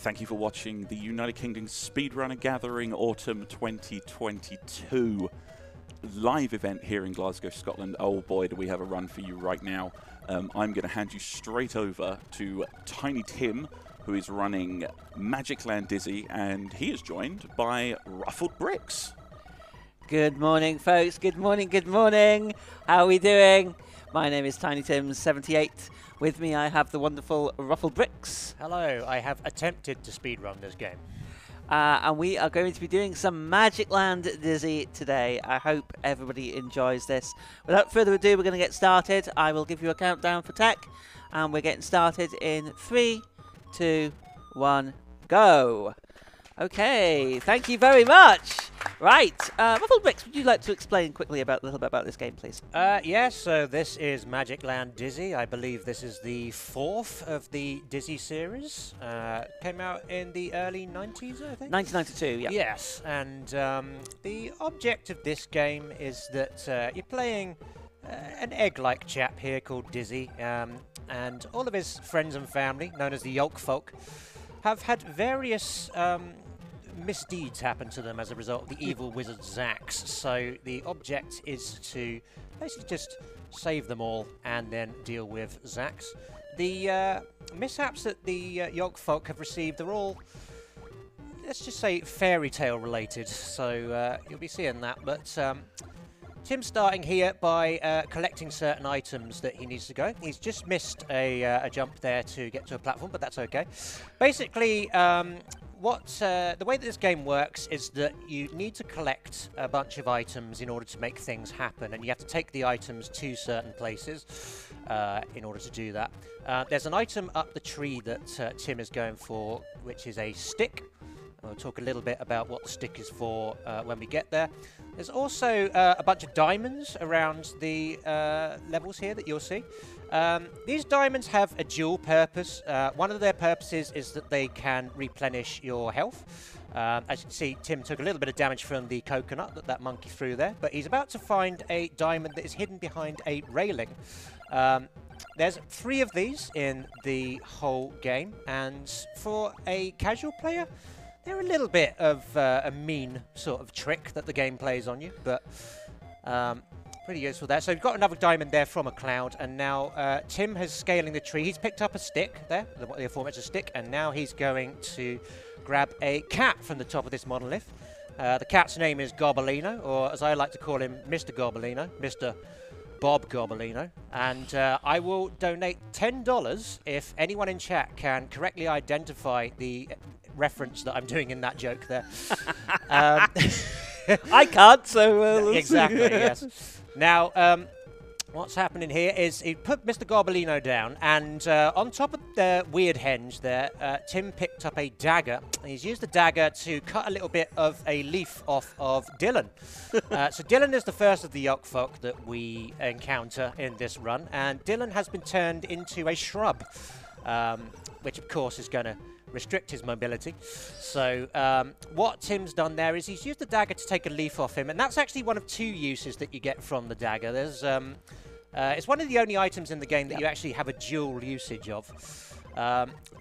Thank you for watching the United Kingdom Speedrunner Gathering Autumn 2022 live event here in Glasgow, Scotland. Oh boy, do we have a run for you right now. I'm going to hand you straight over to Tiny Tim, who is running Magic Land Dizzy, and he is joined by Ruffled Bricks. Good morning, folks. Good morning, good morning. How are we doing? My name is Tiny Tim78. With me, I have the wonderful Ruffled Bricks. Hello, I have attempted to speedrun this game. And we are going to be doing some Magic Land Dizzy today. I hope everybody enjoys this. Without further ado, we're going to get started. I will give you a countdown for tech, and we're getting started in 3, 2, 1, go. Okay, thank you very much. Right, Ruffled Bricks, would you like to explain quickly a little bit about this game, please? Yes, so this is Magic Land Dizzy. I believe this is the 4th of the Dizzy series. Came out in the early 90s, I think? 1992, yeah. Yes, and the object of this game is that you're playing an egg-like chap here called Dizzy, and all of his friends and family, known as the Yolk Folk, have had various misdeeds happen to them as a result of the evil wizard Zax. So the object is to basically just save them all and then deal with Zax. The mishaps that the Yolk Folk have received are all, let's just say, fairy tale related. So you'll be seeing that. But Tim's starting here by collecting certain items that he needs to go. He's just missed a jump there to get to a platform, but that's okay. Basically, the way that this game works is that you need to collect a bunch of items in order to make things happen, and you have to take the items to certain places in order to do that. There's an item up the tree that Tim is going for, which is a stick. We'll talk a little bit about what the stick is for when we get there. There's also a bunch of diamonds around the levels here that you'll see. These diamonds have a dual purpose. One of their purposes is that they can replenish your health. As you can see, Tim took a little bit of damage from the coconut that monkey threw there, but he's about to find a diamond that is hidden behind a railing. There's 3 of these in the whole game, and for a casual player, they're a little bit of a mean sort of trick that the game plays on you, but pretty useful there. So we've got another diamond there from a cloud, and now Tim has scaling the tree. He's picked up a stick there, what the aforementioned stick, and now he's going to grab a cat from the top of this monolith. The cat's name is Gobbolino, or as I like to call him, Mr. Gobbolino, Mr. Bob Gobbolino, and I will donate $10 if anyone in chat can correctly identify the reference that I'm doing in that joke there. I can't, so... exactly, yes. Now, what's happening here is he put Mr. Gobbolino down, and on top of the weird henge there, Tim picked up a dagger. He's used the dagger to cut a little bit of a leaf off of Dylan. So Dylan is the first of the Yolk Folk that we encounter in this run, and Dylan has been turned into a shrub, which of course is going to restrict his mobility. So what Tim's done there is he's used the dagger to take a leaf off him, and that's actually one of 2 uses that you get from the dagger. There's it's one of the only items in the game that you actually have a dual usage of.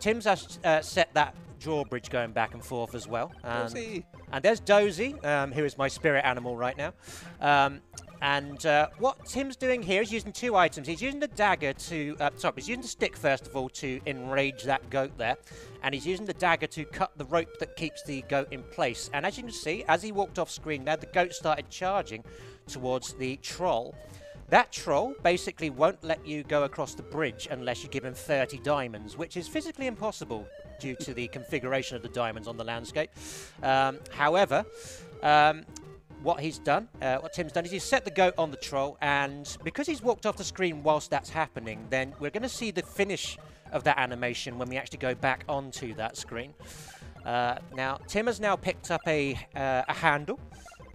Tim's set that drawbridge going back and forth as well. And there's Dozy, who is my spirit animal right now. And what Tim's doing here is using 2 items. He's using the dagger to... he's using the stick, first of all, to enrage that goat there. And he's using the dagger to cut the rope that keeps the goat in place. And as you can see, as he walked off screen there, the goat started charging towards the troll. That troll basically won't let you go across the bridge unless you give him 30 diamonds, which is physically impossible due to the configuration of the diamonds on the landscape. However... what Tim's done is he's set the goat on the troll, and because he's walked off the screen whilst that's happening, then we're going to see the finish of that animation when we actually go back onto that screen. Now, Tim has now picked up a handle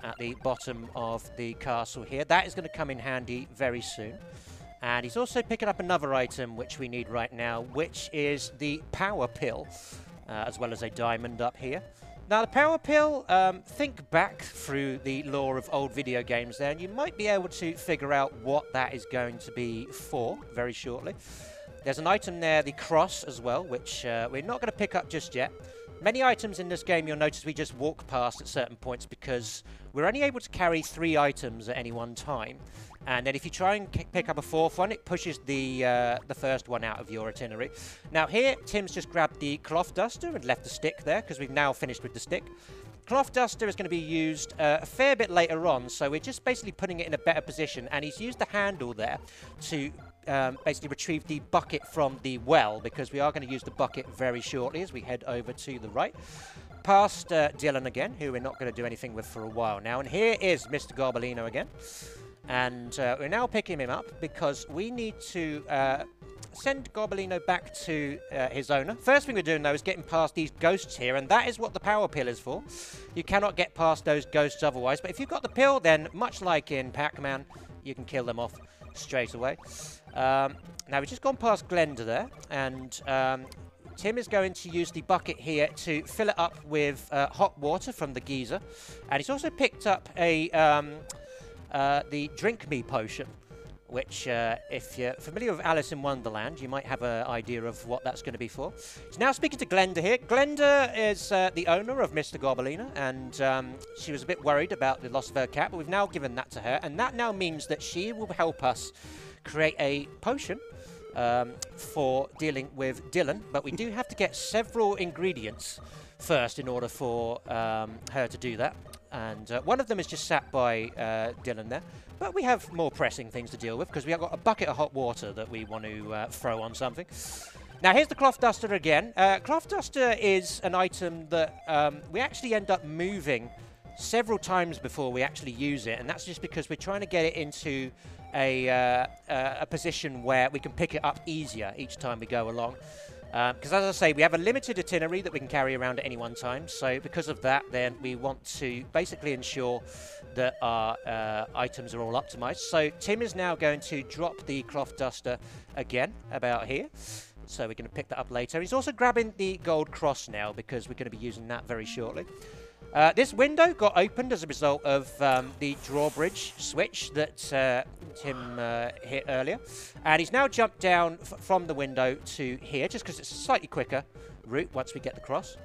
at the bottom of the castle here. That is going to come in handy very soon. And he's also picking up another item which we need right now, which is the power pill, as well as a diamond up here. Now, the power pill, think back through the lore of old video games there, and you might be able to figure out what that is going to be for very shortly. There's an item there, the cross, as well, which we're not going to pick up just yet. Many items in this game, you'll notice we just walk past at certain points because we're only able to carry 3 items at any one time. And then if you try and pick up a 4th one, it pushes the first one out of your itinerary. Now here, Tim's just grabbed the cloth duster and left the stick there because we've now finished with the stick. Cloth duster is going to be used a fair bit later on, so we're just basically putting it in a better position. And he's used the handle there to basically retrieve the bucket from the well, because we are going to use the bucket very shortly as we head over to the right. Past Dylan again, who we're not going to do anything with for a while now. And here is Mr. Garbolino again. And we're now picking him up because we need to send Garbolino back to his owner. First thing we're doing, though, is getting past these ghosts here, and that is what the power pill is for. You cannot get past those ghosts otherwise, but if you've got the pill, then, much like in Pac-Man, you can kill them off straight away. Now, we've just gone past Glenda there, and Tim is going to use the bucket here to fill it up with hot water from the geyser, and he's also picked up a the Drink Me potion, which, if you're familiar with Alice in Wonderland, you might have an idea of what that's going to be for. So now speaking to Glenda here. Glenda is the owner of Mr. Garbolino, and she was a bit worried about the loss of her cat, but we've now given that to her, and that now means that she will help us create a potion for dealing with Dylan, but we do have to get several ingredients first in order for her to do that. And one of them is just sat by Dylan there. But we have more pressing things to deal with because we have got a bucket of hot water that we want to throw on something. Now, here's the cloth duster again. Cloth duster is an item that we actually end up moving several times before we actually use it. And that's just because we're trying to get it into a position where we can pick it up easier each time we go along. Because, as I say, we have a limited itinerary that we can carry around at any one time. So because of that, then we want to basically ensure that our items are all optimized. So Tim is now going to drop the cloth duster again about here. So we're going to pick that up later. He's also grabbing the gold cross now because we're going to be using that very shortly. This window got opened as a result of the drawbridge switch that Tim hit earlier. And he's now jumped down from the window to here, just because it's a slightly quicker route once we get the cross.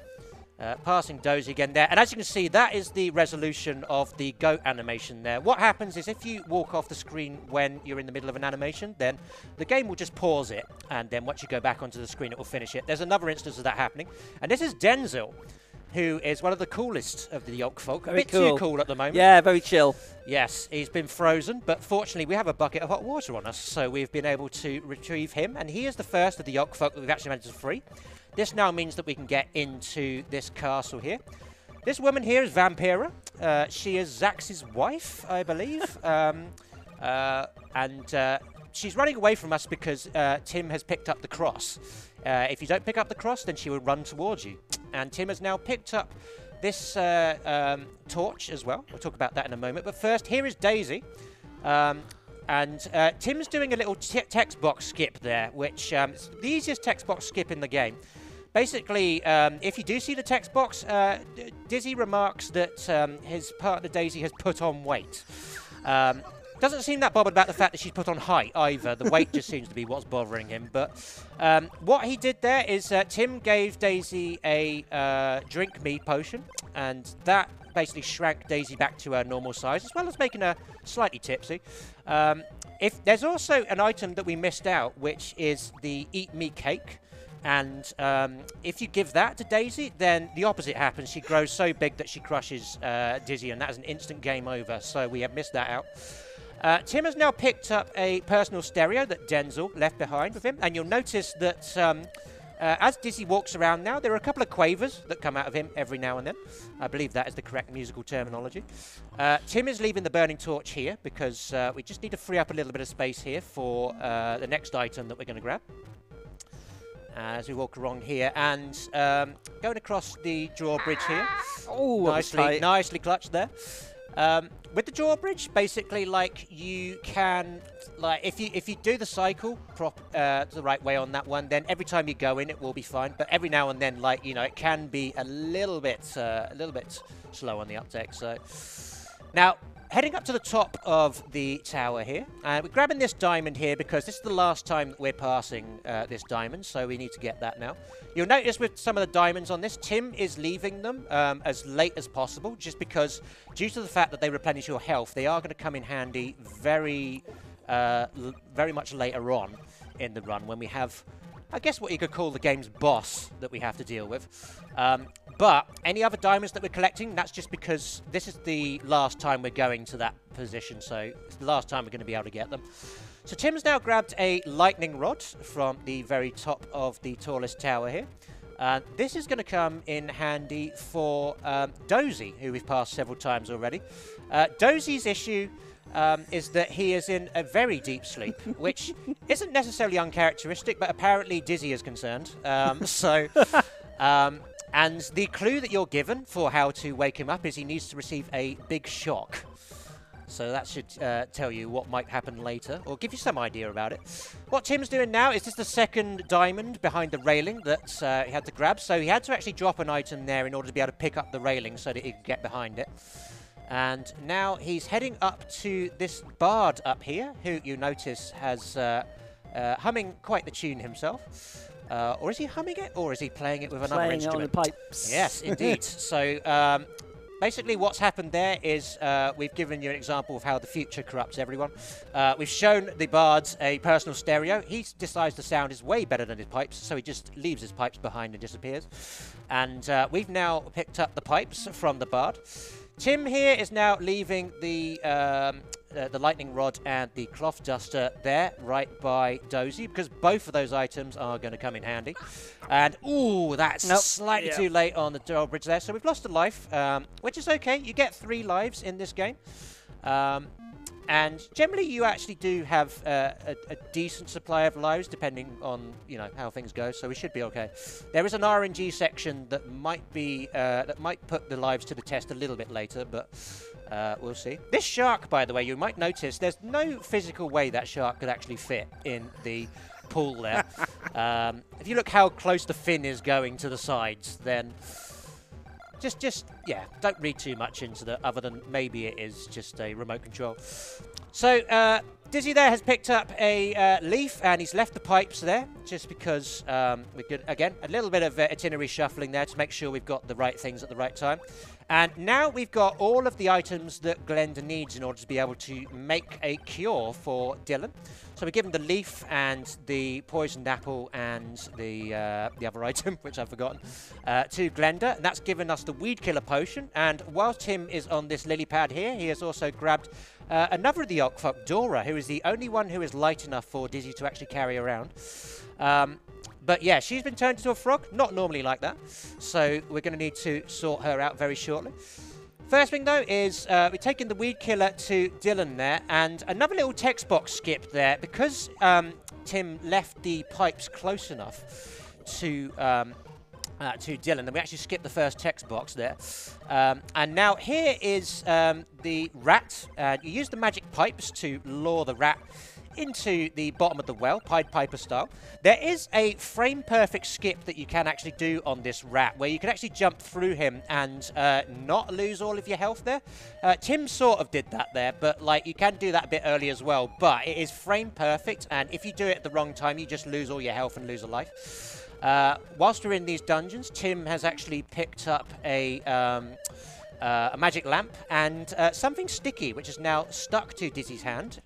Passing Dozy again there. And as you can see, that is the resolution of the goat animation there. What happens is if you walk off the screen when you're in the middle of an animation, then the game will just pause it. And then once you go back onto the screen, it will finish it. There's another instance of that happening. And this is Denzil, who is one of the coolest of the Yolk folk. A bit too cool at the moment. Yeah, very chill. Yes, he's been frozen, but fortunately we have a bucket of hot water on us, so we've been able to retrieve him, and he is the first of the Yolk folk that we've actually managed to free. This now means that we can get into this castle here. This woman here is Vampira. She is Zax's wife, I believe. She's running away from us because Tim has picked up the cross. If you don't pick up the cross, then she will run towards you. And Tim has now picked up this torch as well. We'll talk about that in a moment. But first, here is Daisy. Tim's doing a little text box skip there, which is the easiest text box skip in the game. Basically, if you do see the text box, Dizzy remarks that his partner Daisy has put on weight. Doesn't seem that bothered about the fact that she's put on height either. The weight just seems to be what's bothering him. But what he did there is Tim gave Daisy a Drink Me potion, and that basically shrank Daisy back to her normal size, as well as making her slightly tipsy. If there's also an item that we missed out, which is the Eat Me cake. And if you give that to Daisy, then the opposite happens. She grows so big that she crushes Dizzy, and that is an instant game over. So we have missed that out. Tim has now picked up a personal stereo that Denzil left behind with him. And you'll notice that as Dizzy walks around now, there are a couple of quavers that come out of him every now and then. I believe that is the correct musical terminology. Tim is leaving the burning torch here because we just need to free up a little bit of space here for the next item that we're going to grab. As we walk along here and going across the drawbridge here. Oh, nicely clutched there. With the drawbridge, basically, like, you can, like, if you do the cycle the right way on that one, then every time you go in, it will be fine. But every now and then, like, you know, it can be a little bit slow on the uptake. So now, heading up to the top of the tower here. We're grabbing this diamond here because this is the last time that we're passing this diamond, so we need to get that now. You'll notice with some of the diamonds on this, Tim is leaving them as late as possible, just because due to the fact that they replenish your health, they are going to come in handy very much later on in the run when we have, I guess, what you could call the game's boss that we have to deal with. But any other diamonds that we're collecting, that's just because this is the last time we're going to that position, so it's the last time we're going to be able to get them. So Tim's now grabbed a lightning rod from the very top of the tallest tower here. This is going to come in handy for Dozy, who we've passed several times already. Dozy's issue is that he is in a very deep sleep, which isn't necessarily uncharacteristic, but apparently Dizzy is concerned. And the clue that you're given for how to wake him up is he needs to receive a big shock. So that should tell you what might happen later, or give you some idea about it. What Tim's doing now is just the second diamond behind the railing that he had to grab. So he had to actually drop an item there in order to be able to pick up the railing so that he could get behind it. And now he's heading up to this bard up here, who you notice has humming quite the tune himself. Or is he humming it, or is he playing it with another instrument? Playing it on the pipes. Yes, indeed. So basically what's happened there is we've given you an example of how the future corrupts everyone. We've shown the bard a personal stereo. He decides the sound is way better than his pipes, so he just leaves his pipes behind and disappears. And we've now picked up the pipes from the bard. Tim here is now leaving the lightning rod and the cloth duster there, right by Dozy, because both of those items are going to come in handy. And, ooh, that's slightly too late on the drawbridge there. So we've lost a life, which is okay. You get 3 lives in this game. And generally, you actually do have a decent supply of lives, depending on how things go. So we should be okay. There is an RNG section that might be that might put the lives to the test a little bit later, but we'll see. This shark, by the way, you might notice there's no physical way that shark could actually fit in the pool there. If you look how close the fin is going to the sides, then yeah, don't read too much into that, other than maybe it is just a remote control. So Dizzy there has picked up a leaf, and he's left the pipes there, just because we're good. Again, a little bit of itinerary shuffling there to make sure we've got the right things at the right time. And now we've got all of the items that Glenda needs in order to be able to make a cure for Dylan. So we give him the leaf and the poisoned apple and the other item, which I've forgotten, to Glenda. And that's given us the weed killer potion. And while Tim is on this lily pad here, he has also grabbed another of the Yolkfolk, Dora, who is the only one who is light enough for Dizzy to actually carry around. But yeah, she's been turned into a frog. Not normally like that. So we're going to need to sort her out very shortly. First thing, though, is we're taking the weed killer to Dylan there. And another little text box skip there. Because Tim left the pipes close enough to Dylan, and we actually skipped the first text box there. And now here is the rat. You use the magic pipes to lure the rat into the bottom of the well, Pied Piper style. There is a frame-perfect skip that you can actually do on this rat, where you can actually jump through him and not lose all of your health there. Tim sort of did that there, but you can do that a bit early as well. But it is frame-perfect, and if you do it at the wrong time, you just lose all your health and lose a life. Whilst we're in these dungeons, Tim has actually picked up a magic lamp and something sticky, which is now stuck to Dizzy's hand.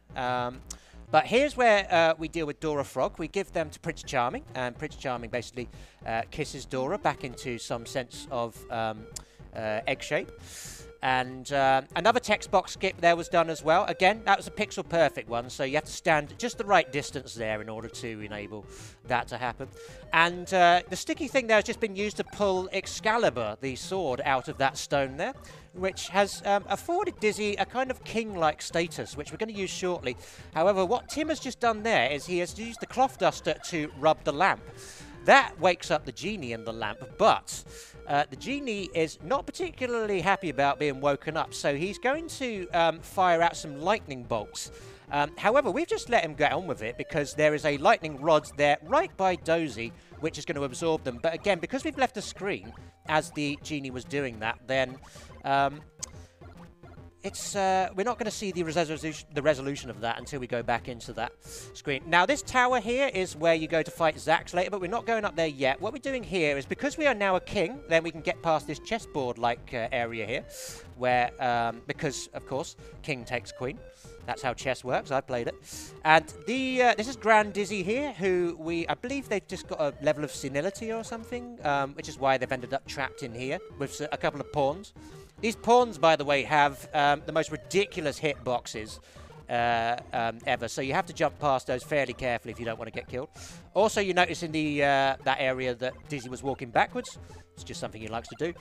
But here's where we deal with Dora Frog. We give them to Prince Charming, and Prince Charming basically kisses Dora back into some sense of egg shape. And another text box skip there was done as well. Again, that was a pixel perfect one, so you have to stand just the right distance there in order to enable that to happen. And the sticky thing there has just been used to pull Excalibur, the sword, out of that stone there, which has afforded Dizzy a kind of king-like status, which we're going to use shortly. However, what Tim has just done there is he has used the cloth duster to rub the lamp. That wakes up the genie in the lamp, but the genie is not particularly happy about being woken up, so he's going to fire out some lightning bolts. However, we've just let him get on with it because there is a lightning rod there right by Dozy, which is going to absorb them. But again, because we've left the screen as the genie was doing that, then it's we're not going to see the resolution of that until we go back into that screen. Now, this tower here is where you go to fight Zax later, but we're not going up there yet. What we're doing here is, because we are now a king, then we can get past this chessboard-like area here, where, because, of course, king takes queen. That's how chess works. I played it. And this is Grand Dizzy here, who I believe they've just got a level of senility or something, which is why they've ended up trapped in here with a couple of pawns. These pawns, by the way, have the most ridiculous hitboxes ever, so you have to jump past those fairly carefully if you don't want to get killed. Also, you notice in the that area that Dizzy was walking backwards. It's just something he likes to do.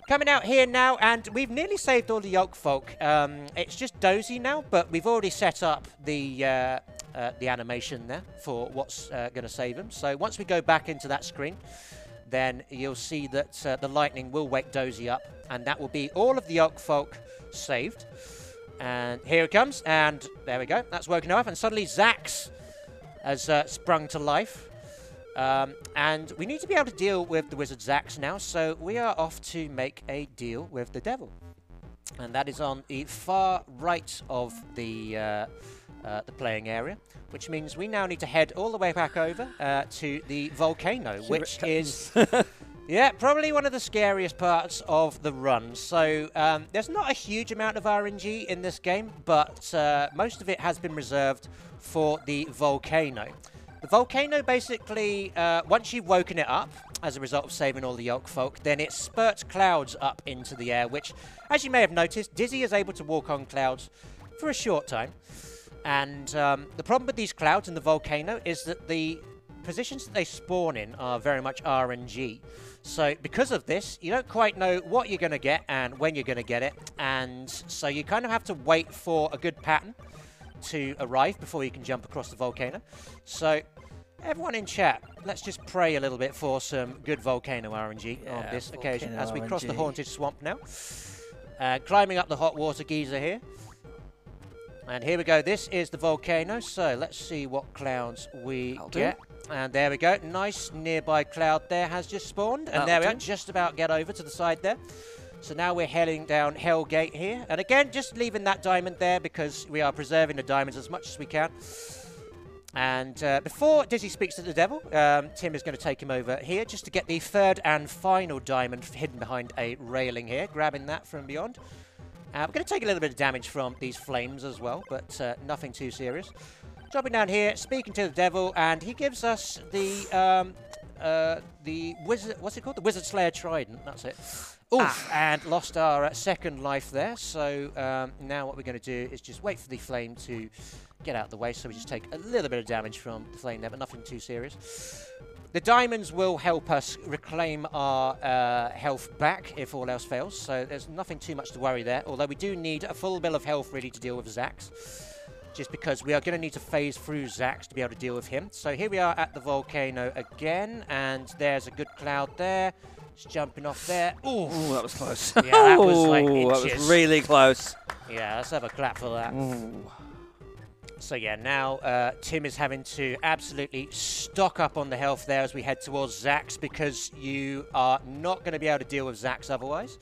Coming out here now, and we've nearly saved all the Yolk folk. It's just Dozy now, but we've already set up the animation there for what's going to save him. So once we go back into that screen, then you'll see that the lightning will wake Dozy up, and that will be all of the Yolk folk saved. And here it comes, and there we go. That's woken up, and suddenly Zax has sprung to life. And we need to be able to deal with the wizard Zax now, so we are off to make a deal with the devil. And that is on the far right of the playing area, which means we now need to head all the way back over to the volcano, which is yeah, probably one of the scariest parts of the run. So there's not a huge amount of RNG in this game, but most of it has been reserved for the volcano. The volcano basically, once you've woken it up, as a result of saving all the Yolk folk, then it spurts clouds up into the air, which, as you may have noticed, Dizzy is able to walk on clouds for a short time. And the problem with these clouds in the volcano is that the positions that they spawn in are very much RNG. So because of this, you don't quite know what you're going to get and when you're going to get it. And so you kind of have to wait for a good pattern to arrive before you can jump across the volcano. So everyone in chat, let's just pray a little bit for some good volcano RNG on this occasion as we cross the haunted swamp now. Climbing up the hot water geyser here. And here we go. This is the volcano. So let's see what clouds we get. And there we go. Nice nearby cloud there has just spawned. And there we are. Just about get over to the side there. So now we're heading down Hell Gate here. And again, just leaving that diamond there because we are preserving the diamonds as much as we can. And before Dizzy speaks to the devil, Tim is going to take him over here just to get the third and final diamond hidden behind a railing here. Grabbing that from beyond. We're going to take a little bit of damage from these flames as well, but nothing too serious. Dropping down here, speaking to the devil, and he gives us the wizard, what's it called? The Wizard Slayer Trident, that's it. Oof, and lost our second life there. So now what we're going to do is just wait for the flame to get out of the way. So we just take a little bit of damage from the flame there, but nothing too serious. The diamonds will help us reclaim our health back if all else fails. So there's nothing too much to worry there. Although we do need a full bill of health really to deal with Zax. Just because we are going to need to phase through Zax to be able to deal with him. So here we are at the volcano again. And there's a good cloud there. Just jumping off there. Ooh, that was close. Yeah, that was like inches. That was really close. Yeah, let's have a clap for that. Ooh. So yeah, now Tim is having to absolutely stock up on the health there as we head towards Zax, because you are not going to be able to deal with Zax otherwise.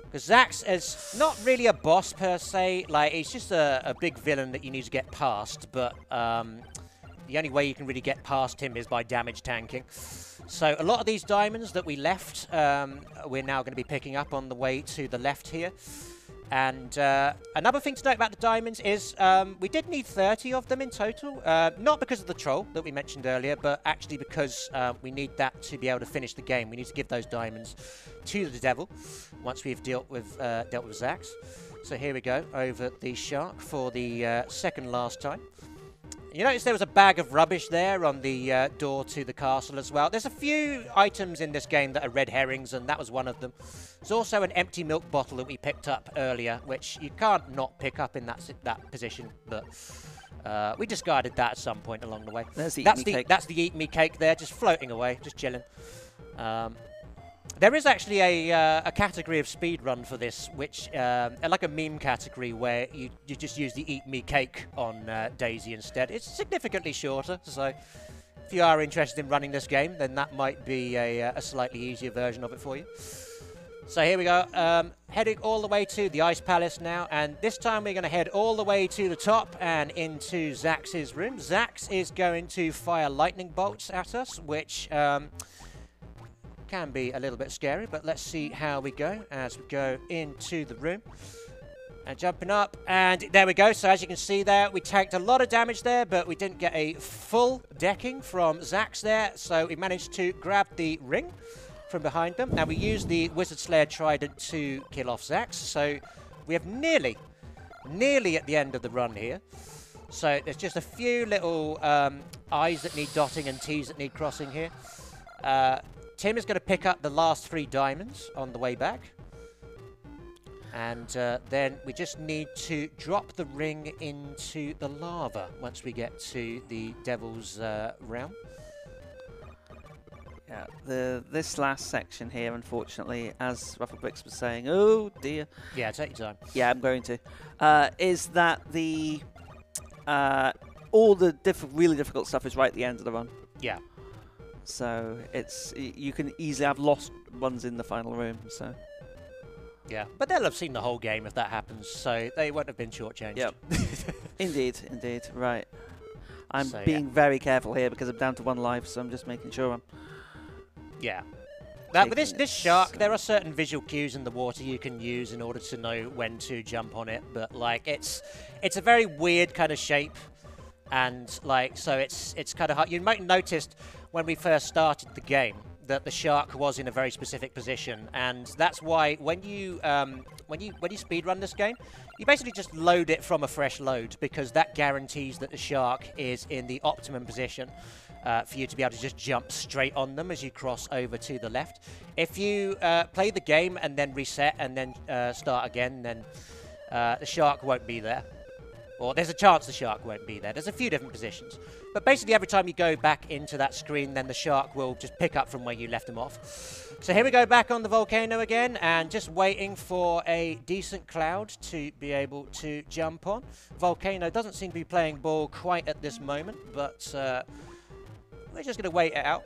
Because Zax is not really a boss per se, like he's just a big villain that you need to get past, but the only way you can really get past him is by damage tanking. So a lot of these diamonds that we left, we're now going to be picking up on the way to the left here. And another thing to note about the diamonds is we did need 30 of them in total. Not because of the troll that we mentioned earlier, but actually because we need that to be able to finish the game. We need to give those diamonds to the devil once we've dealt with Zax. So here we go, over the shark for the second last time. You notice there was a bag of rubbish there on the door to the castle as well. There's a few items in this game that are red herrings, and that was one of them. There's also an empty milk bottle that we picked up earlier, which you can't not pick up in that position, but we discarded that at some point along the way. That's the Eat Me cake there, just floating away, just chilling. There is actually a category of speedrun for this, which like a meme category where you just use the Eat Me cake on Daisy instead. It's significantly shorter, so if you are interested in running this game, then that might be a slightly easier version of it for you. So here we go, heading all the way to the Ice Palace now, and this time we're going to head all the way to the top and into Zax's room. Zax is going to fire lightning bolts at us, which can be a little bit scary, but let's see how we go as we go into the room. And jumping up, and there we go. So as you can see there, we tanked a lot of damage there, but we didn't get a full decking from Zax there, so we managed to grab the ring from behind them. Now we use the Wizard Slayer Trident to kill off Zax, so we have nearly at the end of the run here. So there's just a few little I's that need dotting and T's that need crossing here. Tim is going to pick up the last 3 diamonds on the way back. And then we just need to drop the ring into the lava once we get to the Devil's Realm. Yeah, this last section here, unfortunately, as Rufflebricks was saying, oh dear. Yeah, take your time. Yeah, I'm going to. Is that the all the really difficult stuff is right at the end of the run. Yeah. So you can easily have lost ones in the final room. So. Yeah, but they'll have seen the whole game if that happens, so they won't have been shortchanged. Yep. Indeed. Right. I'm So, being very careful here because I'm down to 1 life, so I'm just making sure I'm. Yeah. With this shark, there are certain visual cues in the water you can use in order to know when to jump on it, but like it's a very weird kind of shape, and like so it's kind of hard. You might have noticed when we first started the game that the shark was in a very specific position, and that's why when you speedrun this game, you basically just load it from a fresh load, because that guarantees that the shark is in the optimum position for you to be able to just jump straight on them as you cross over to the left. If you play the game and then reset and then start again, then the shark won't be there. Or there's a chance the shark won't be there. There's a few different positions. But basically every time you go back into that screen, then the shark will just pick up from where you left him off. So here we go back on the volcano again, and just waiting for a decent cloud to be able to jump on. Volcano doesn't seem to be playing ball quite at this moment, but we're just going to wait it out.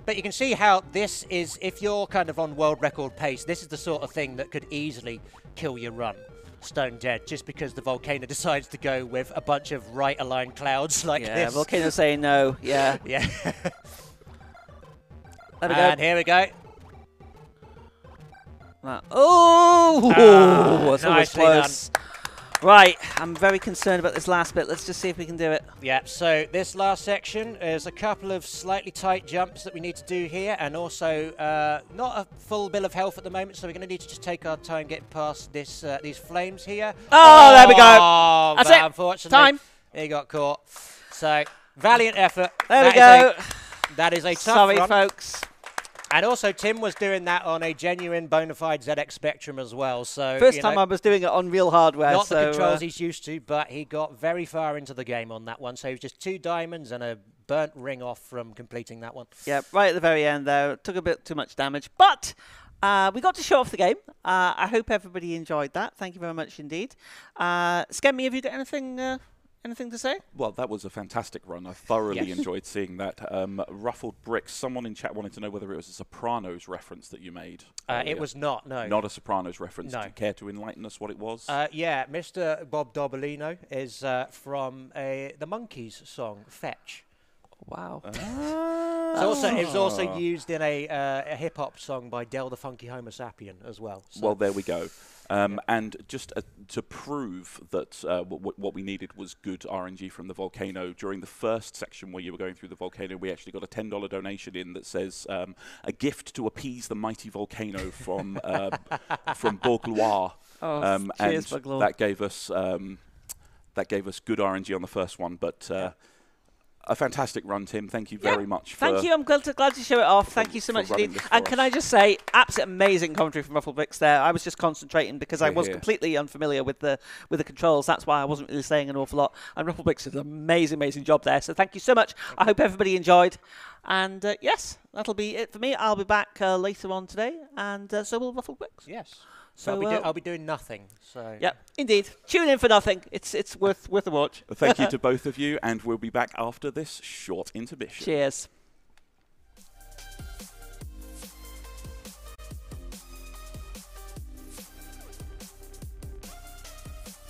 But you can see how this is, if you're kind of on world record pace, this is the sort of thing that could easily kill your run. Stone dead, just because the volcano decides to go with a bunch of right-aligned clouds like this. Yeah, volcano saying no. Yeah. Yeah. There we go. And here we go. Oh, that's always nicely close. Right, I'm very concerned about this last bit. Let's just see if we can do it. Yeah, so this last section is a couple of slightly tight jumps that we need to do here, and also not a full bill of health at the moment, so we're going to need to just take our time getting past this these flames here. Oh, there we go. That's but it. Unfortunately, Time. He got caught. So, valiant effort. There we go. That is a tough Sorry, run. folks. And also, Tim was doing that on a genuine bona fide ZX Spectrum as well. So First time I was doing it on real hardware. not so, the controls he's used to, but he got very far into the game on that one. So it was just 2 diamonds and a burnt ring off from completing that one. Yeah, right at the very end there. It took a bit too much damage, but we got to show off the game. I hope everybody enjoyed that. Thank you very much indeed. Skemmy, have you got anything to say? Well, that was a fantastic run. I thoroughly enjoyed seeing that. Ruffled Bricks, someone in chat wanted to know whether it was a Sopranos reference that you made. It was not, no. Not a Sopranos reference. No. Do you care to enlighten us what it was? Yeah, Mr. Bob Dobolino is from the Monkees song, Fetch. Wow. It was also used in a hip-hop song by Del the Funky Homo Sapien as well. So. Well, there we go. And just to prove that what we needed was good RNG from the volcano, during the first section where you were going through the volcano, we actually got a $10 donation in that says, a gift to appease the mighty volcano from Bourglois. Oh, cheers, and Bourglois. that gave us good RNG on the first one, but a fantastic run, Tim. Thank you very much. Thank you. I'm glad to show it off. Thank you so much indeed. And can I just say, absolutely amazing commentary from Rufflebricks there. I was just concentrating because I was completely unfamiliar with the controls. That's why I wasn't really saying an awful lot. And Rufflebricks did an amazing job there. So thank you so much. I hope everybody enjoyed. And yes, that'll be it for me. I'll be back later on today, and so will Rufflebricks. Yes. So I'll be doing nothing. So yeah, indeed. Tune in for nothing. It's worth a watch. Thank you to both of you, and we'll be back after this short intermission. Cheers.